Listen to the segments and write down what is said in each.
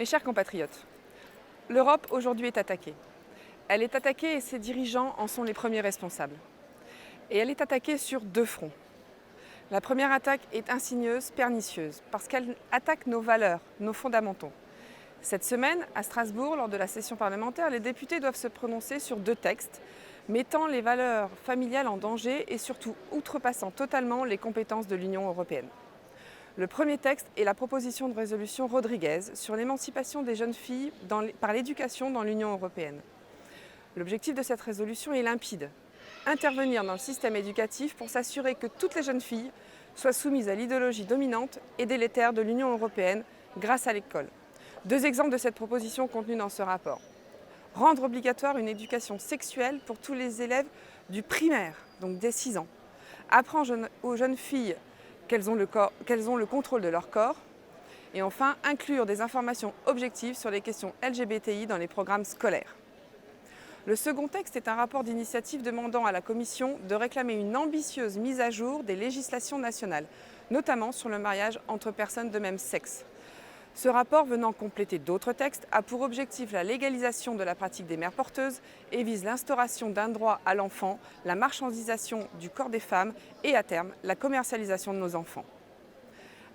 Mes chers compatriotes, l'Europe aujourd'hui est attaquée. Elle est attaquée et ses dirigeants en sont les premiers responsables. Et elle est attaquée sur deux fronts. La première attaque est insidieuse, pernicieuse, parce qu'elle attaque nos valeurs, nos fondamentaux. Cette semaine, à Strasbourg, lors de la session parlementaire, les députés doivent se prononcer sur deux textes, mettant les valeurs familiales en danger et surtout outrepassant totalement les compétences de l'Union européenne. Le premier texte est la proposition de résolution Rodriguez sur l'émancipation des jeunes filles par l'éducation dans l'Union européenne. L'objectif de cette résolution est limpide. Intervenir dans le système éducatif pour s'assurer que toutes les jeunes filles soient soumises à l'idéologie dominante et délétère de l'Union européenne grâce à l'école. Deux exemples de cette proposition contenus dans ce rapport. Rendre obligatoire une éducation sexuelle pour tous les élèves du primaire, donc dès 6 ans. Apprendre aux jeunes filles qu'elles ont le contrôle de leur corps. Et enfin, inclure des informations objectives sur les questions LGBTI dans les programmes scolaires. Le second texte est un rapport d'initiative demandant à la Commission de réclamer une ambitieuse mise à jour des législations nationales, notamment sur le mariage entre personnes de même sexe. Ce rapport, venant compléter d'autres textes, a pour objectif la légalisation de la pratique des mères porteuses et vise l'instauration d'un droit à l'enfant, la marchandisation du corps des femmes et, à terme, la commercialisation de nos enfants.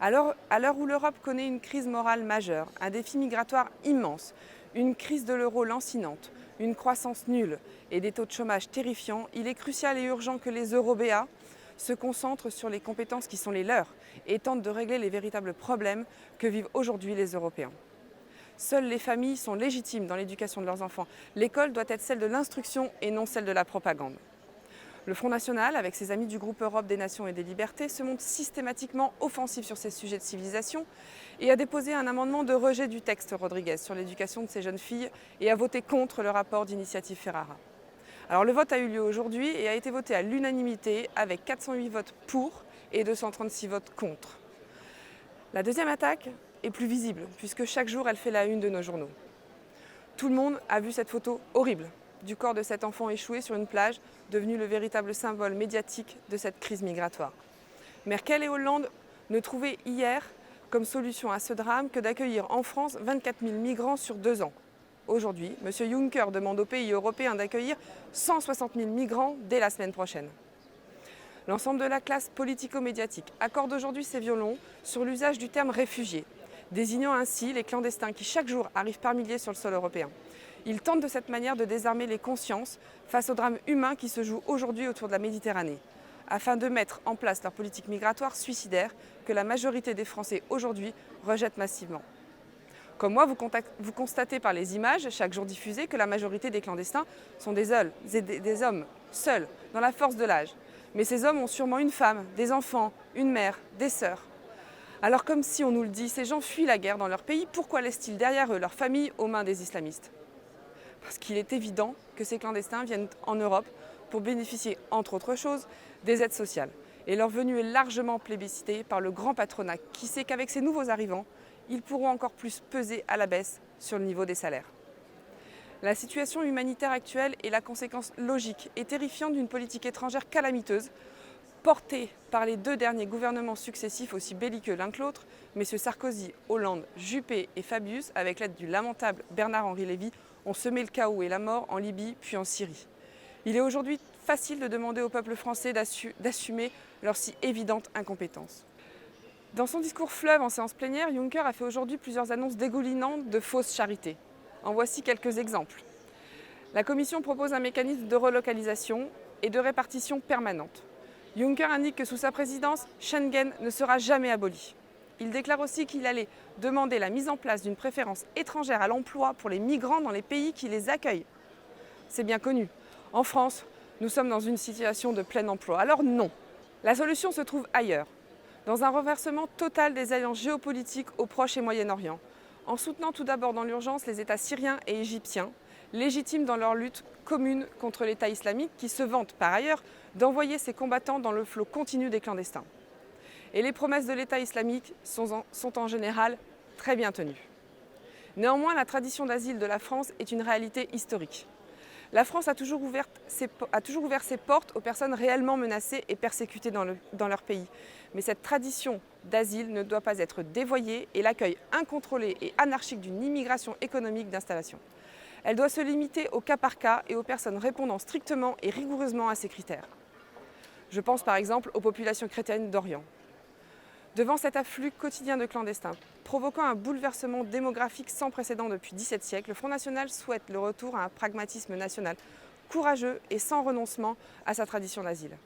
À l'heure où l'Europe connaît une crise morale majeure, un défi migratoire immense, une crise de l'euro lancinante, une croissance nulle et des taux de chômage terrifiants, il est crucial et urgent que les Européens se concentrent sur les compétences qui sont les leurs et tentent de régler les véritables problèmes que vivent aujourd'hui les Européens. Seules les familles sont légitimes dans l'éducation de leurs enfants. L'école doit être celle de l'instruction et non celle de la propagande. Le Front National, avec ses amis du groupe Europe des Nations et des Libertés, se montre systématiquement offensif sur ces sujets de civilisation et a déposé un amendement de rejet du texte Rodriguez sur l'éducation de ces jeunes filles et a voté contre le rapport d'initiative Ferrara. Alors le vote a eu lieu aujourd'hui et a été voté à l'unanimité avec 408 votes pour et 236 votes contre. La deuxième attaque est plus visible puisque chaque jour elle fait la une de nos journaux. Tout le monde a vu cette photo horrible du corps de cet enfant échoué sur une plage, devenu le véritable symbole médiatique de cette crise migratoire. Merkel et Hollande ne trouvaient hier comme solution à ce drame que d'accueillir en France 24 000 migrants sur 2 ans. Aujourd'hui, M. Juncker demande aux pays européens d'accueillir 160 000 migrants dès la semaine prochaine. L'ensemble de la classe politico-médiatique accorde aujourd'hui ses violons sur l'usage du terme réfugié, désignant ainsi les clandestins qui chaque jour arrivent par milliers sur le sol européen. Ils tentent de cette manière de désarmer les consciences face au drame humain qui se joue aujourd'hui autour de la Méditerranée, afin de mettre en place leur politique migratoire suicidaire que la majorité des Français aujourd'hui rejettent massivement. Comme moi, vous constatez par les images chaque jour diffusées que la majorité des clandestins sont des hommes seuls, dans la force de l'âge. Mais ces hommes ont sûrement une femme, des enfants, une mère, des sœurs. Alors comme si on nous le dit, ces gens fuient la guerre dans leur pays, pourquoi laissent-ils derrière eux leur famille aux mains des islamistes ? Parce qu'il est évident que ces clandestins viennent en Europe pour bénéficier, entre autres choses, des aides sociales. Et leur venue est largement plébiscitée par le grand patronat qui sait qu'avec ces nouveaux arrivants, ils pourront encore plus peser à la baisse sur le niveau des salaires. La situation humanitaire actuelle est la conséquence logique et terrifiante d'une politique étrangère calamiteuse, portée par les 2 derniers gouvernements successifs aussi belliqueux l'un que l'autre, M. Sarkozy, Hollande, Juppé et Fabius, avec l'aide du lamentable Bernard-Henri Lévy, ont semé le chaos et la mort en Libye puis en Syrie. Il est aujourd'hui facile de demander au peuple français d'assumer leur si évidente incompétence. Dans son discours fleuve en séance plénière, Juncker a fait aujourd'hui plusieurs annonces dégoulinantes de fausses charités. En voici quelques exemples. La Commission propose un mécanisme de relocalisation et de répartition permanente. Juncker indique que sous sa présidence, Schengen ne sera jamais aboli. Il déclare aussi qu'il allait demander la mise en place d'une préférence étrangère à l'emploi pour les migrants dans les pays qui les accueillent. C'est bien connu. En France, nous sommes dans une situation de plein emploi. Alors non, la solution se trouve ailleurs. Dans un renversement total des alliances géopolitiques au Proche et Moyen-Orient, en soutenant tout d'abord dans l'urgence les États syriens et égyptiens, légitimes dans leur lutte commune contre l'État islamique qui se vante par ailleurs d'envoyer ses combattants dans le flot continu des clandestins. Et les promesses de l'État islamique sont en général très bien tenues. Néanmoins, la tradition d'asile de la France est une réalité historique. La France a toujours ouvert ses portes aux personnes réellement menacées et persécutées dans leur pays. Mais cette tradition d'asile ne doit pas être dévoyée et l'accueil incontrôlé et anarchique d'une immigration économique d'installation. Elle doit se limiter au cas par cas et aux personnes répondant strictement et rigoureusement à ces critères. Je pense par exemple aux populations chrétiennes d'Orient. Devant cet afflux quotidien de clandestins, provoquant un bouleversement démographique sans précédent depuis 17 siècles, le Front National souhaite le retour à un pragmatisme national courageux et sans renoncement à sa tradition d'asile.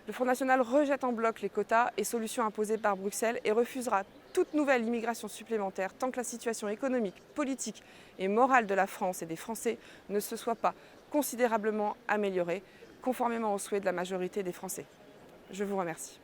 Le Front National rejette en bloc les quotas et solutions imposées par Bruxelles et refusera toute nouvelle immigration supplémentaire tant que la situation économique, politique et morale de la France et des Français ne se soit pas considérablement améliorée, conformément aux souhaits de la majorité des Français. Je vous remercie.